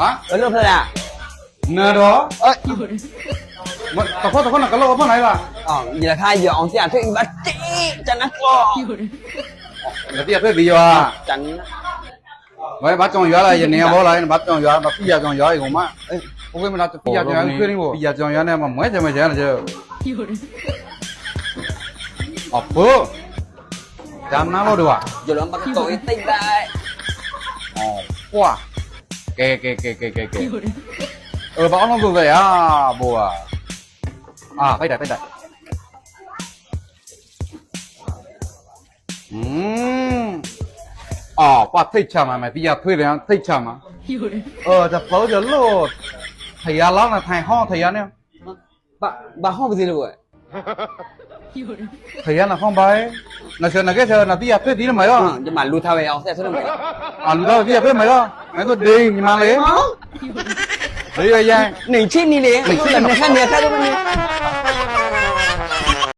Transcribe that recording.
啊？ဘယ်လိုဖြစ်လဲ 哪着？哎，我那个老婆来了， အော်ဒီခါရအောင်ဆရာထိတ်ပါတေးတနကော 那别别比啊！ တန် 我把酱油了，一年包了，把酱油，把毕业酱油一个嘛。哎，我为什么拿毕业酱油亏你不？毕业酱油呢嘛，没钱了就。哦不，咱拿了的吧？ ရလုံးပါကတော့တိတ်လိုက် 哦，哇，给。把俺们狗个呀，不啊？啊，背带。嗯，哦，把腿吃嘛，比较腿凉，腿吃嘛。这包着肉，太阳冷了，太好，太阳呢？ ဘာဟောပါသေးလို့ 太阳那放白，那个那比较腿低了没有？ ဒီမှာလူထားပဲအောင်ဆက်ဆိုလို့မရ 啊，你到比较腿没有？那个对，你妈嘞？对呀呀。 နေချင်းနေလေနေခက်နေခက်တော့မနေ